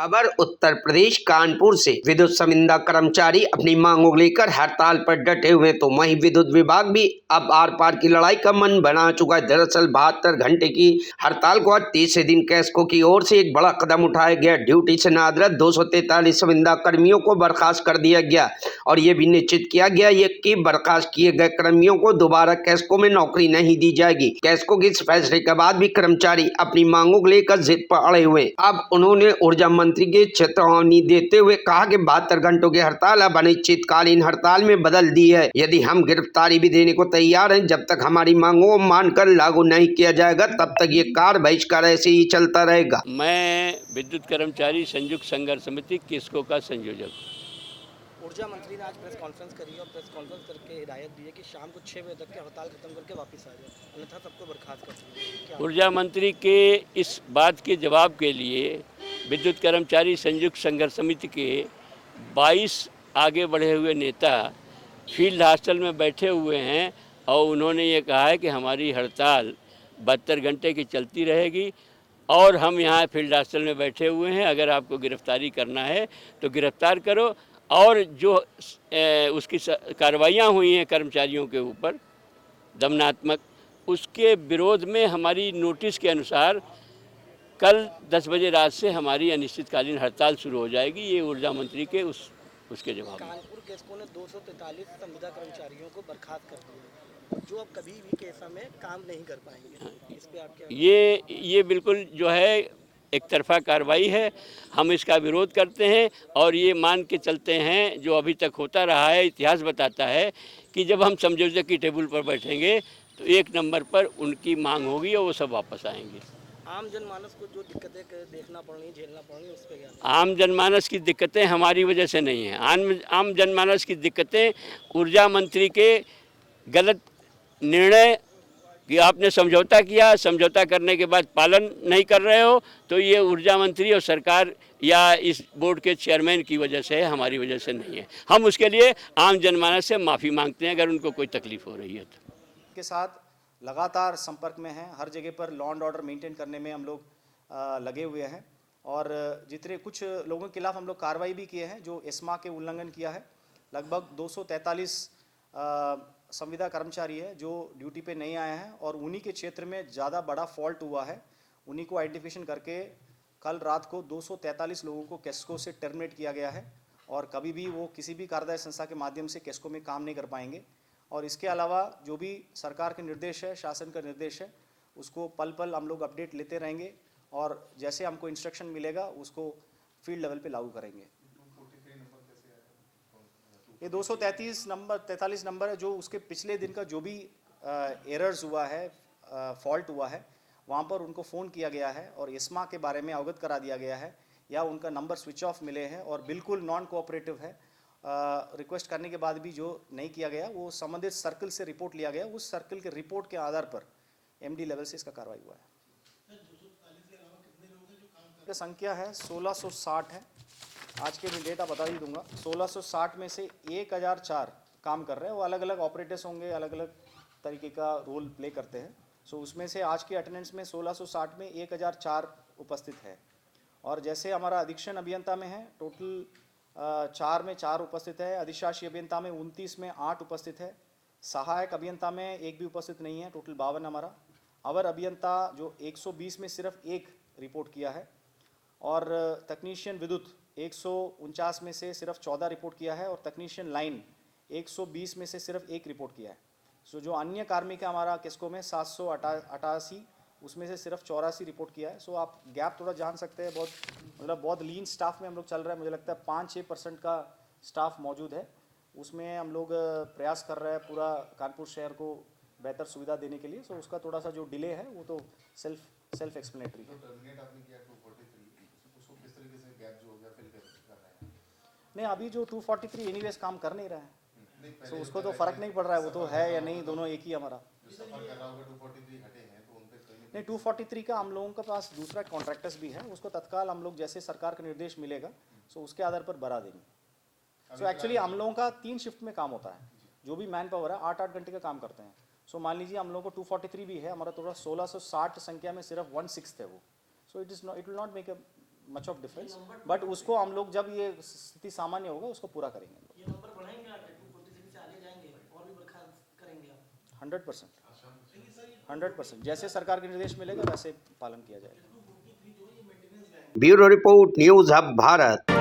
खबर उत्तर प्रदेश कानपुर से। विद्युत संविदा कर्मचारी अपनी मांगों को लेकर हड़ताल पर डटे हुए तो वहीं विद्युत विभाग भी अब आर पार की लड़ाई का मन बना चुका है। दरअसल 72 घंटे की हड़ताल को आज तीसरे दिन कैस्को की ओर से एक बड़ा कदम उठाया गया। ड्यूटी से नादरत 243 संविदा कर्मियों को बर्खास्त कर दिया गया और ये भी निश्चित किया गया कि बर्खास्त किए गए कर्मियों को दोबारा कैस्को में नौकरी नहीं दी जाएगी। कैस्को के इस फैसले के बाद भी कर्मचारी अपनी मांगों को लेकर जिद पर अड़े हुए। अब उन्होंने ऊर्जा मंत्री के चेतावनी देते हुए कहा कि 72 घंटों की हड़ताल अब अनिश्चितकालीन हड़ताल में बदल दी है। यदि हम गिरफ्तारी भी देने को तैयार हैं, जब तक हमारी मांगों को मानकर लागू नहीं किया जाएगा तब तक ये कार्य बहिष्कार ऐसे ही चलता रहेगा। मैं विद्युत कर्मचारी संयुक्त संघर्ष समिति किस्को का संयोजक। ऊर्जा मंत्री ने आज प्रेस कॉन्फ्रेंस करी और प्रेस कॉन्फ्रेंस करके हिदायत दी है कि शाम को 6 बजे तक की हड़ताल खत्म करके वापस आ जाए, अन्यथा सबको बर्खास्त कर देंगे। ऊर्जा मंत्री के इस बात के जवाब के लिए विद्युत कर्मचारी संयुक्त संघर्ष समिति के 22 आगे बढ़े हुए नेता फील्ड हॉस्टल में बैठे हुए हैं और उन्होंने ये कहा है कि हमारी हड़ताल 72 घंटे की चलती रहेगी और हम यहाँ फील्ड हॉस्टल में बैठे हुए हैं। अगर आपको गिरफ्तारी करना है तो गिरफ्तार करो और जो उसकी कार्रवाइयाँ हुई हैं कर्मचारियों के ऊपर दमनात्मक, उसके विरोध में हमारी नोटिस के अनुसार कल 10 बजे रात से हमारी अनिश्चितकालीन हड़ताल शुरू हो जाएगी। ये ऊर्जा मंत्री के उसके जवाब में। कानपुर कैस्को ने 243 संविदा कर्मचारियों को बर्खास्त कर दिया जो अब कभी भी केस में काम नहीं कर पाएंगे। इस पे आप क्या? ये बिल्कुल जो है एक तरफा कार्रवाई है। हम इसका विरोध करते हैं और ये मान के चलते हैं जो अभी तक होता रहा है। इतिहास बताता है कि जब हम समझौते की टेबल पर बैठेंगे तो एक नंबर पर उनकी मांग होगी और वो सब वापस आएंगे। आम जनमानस को जो दिक्कतें देखना पड़ रही, झेलना पड़ रही, उस पे क्या? आम जनमानस की दिक्कतें हमारी वजह से नहीं हैं। आम जनमानस की दिक्कतें ऊर्जा मंत्री के गलत निर्णय कि आपने समझौता किया, समझौता करने के बाद पालन नहीं कर रहे हो, तो ये ऊर्जा मंत्री और सरकार या इस बोर्ड के चेयरमैन की वजह से है, हमारी वजह से नहीं है। हम उसके लिए आम जनमानस से माफ़ी मांगते हैं अगर उनको कोई तकलीफ हो रही है तो। के साथ लगातार संपर्क में हैं, हर जगह पर लॉ एंड ऑर्डर मेंटेन करने में हम लोग लगे हुए हैं और जितने कुछ लोगों के खिलाफ हम लोग कार्रवाई भी किए हैं जो एस्मा के उल्लंघन किया है। लगभग 243 संविदा कर्मचारी है जो ड्यूटी पे नहीं आए हैं और उन्हीं के क्षेत्र में ज़्यादा बड़ा फॉल्ट हुआ है। उन्हीं को आइडेंटिफिकेशन करके कल रात को 243 लोगों को कैस्को से टर्मिनेट किया गया है और कभी भी वो किसी भी कार्यदायी संस्था के माध्यम से कैस्को में काम नहीं कर पाएंगे। और इसके अलावा जो भी सरकार के निर्देश है, शासन का निर्देश है, उसको पल पल हम लोग अपडेट लेते रहेंगे और जैसे हमको इंस्ट्रक्शन मिलेगा उसको फील्ड लेवल पे लागू करेंगे। ये 243 नंबर है जो उसके पिछले दिन का जो भी एरर्स हुआ है, फॉल्ट हुआ है, वहाँ पर उनको फ़ोन किया गया है और एस्मा के बारे में अवगत करा दिया गया है या उनका नंबर स्विच ऑफ मिले हैं और बिल्कुल नॉन कोऑपरेटिव है। रिक्वेस्ट करने के बाद भी जो नहीं किया गया वो संबंधित सर्कल से रिपोर्ट लिया गया, उस सर्कल के रिपोर्ट के आधार पर एमडी लेवल से इसका कार्रवाई हुआ है। संख्या है 1660 है, आज के मैं डेटा बता ही दूंगा। 1660 में से 1004 काम कर रहे हैं, वो अलग अलग ऑपरेटर्स होंगे, अलग अलग तरीके का रोल प्ले करते हैं। सो उसमें से आज के अटेंडेंस में 1660 में 1004 उपस्थित है और जैसे हमारा अधीक्षण अभियंता में है टोटल 4 में 4 उपस्थित है, अधिशासी अभियंता में 29 में 8 उपस्थित है, सहायक अभियंता में 1 भी उपस्थित नहीं है, टोटल 52 हमारा। अवर अभियंता जो 120 में सिर्फ 1 रिपोर्ट किया है और तकनीशियन विद्युत 149 में से सिर्फ 14 रिपोर्ट किया है और तकनीशियन लाइन 120 में से सिर्फ 1 रिपोर्ट किया है। सो जो अन्य कार्मिक है हमारा किस्को में 788, उसमें से सिर्फ 84 रिपोर्ट किया है। सो आप गैप थोड़ा जान सकते हैं, बहुत लीन स्टाफ में हम लोग चल रहे हैं। मुझे लगता है 5-6% का स्टाफ मौजूद है, उसमें हम लोग प्रयास कर रहे हैं पूरा कानपुर शहर को बेहतर सुविधा देने के लिए। सो उसका थोड़ा सा जो डिले है वो तो सेल्फ एक्सप्लेनेटरी है। नहीं, अभी जो 243 एनीवेज काम कर नहीं रहा है, सो उसको तो फर्क नहीं पड़ रहा है, वो तो है या नहीं, दोनों एक ही हमारा। नहीं, 243 का हम लोगों के पास दूसरा कॉन्ट्रैक्टर्स भी है, उसको तत्काल हम लोग जैसे सरकार का निर्देश मिलेगा सो उसके आधार पर बढ़ा देंगे। सो एक्चुअली हम लोगों का 3 शिफ्ट में काम होता है, जो भी मैन पावर है 8-8 घंटे का काम करते हैं। सो मान लीजिए हम लोगों को 243 भी है, हमारा थोड़ा 1660 संख्या में सिर्फ 1/6 है वो। So it will not make a much of difference, but उसको हम लोग जब ये स्थिति सामान्य होगा उसको पूरा करेंगे हम ये नंबर बढ़ाएंगे आप 40 से आगे जाएंगे और भी बर्खास्त करेंगे आप? लोग 100%, जैसे सरकार के निर्देश मिलेगा वैसे पालन किया जाएगा। Bureau report, news hub Bharat.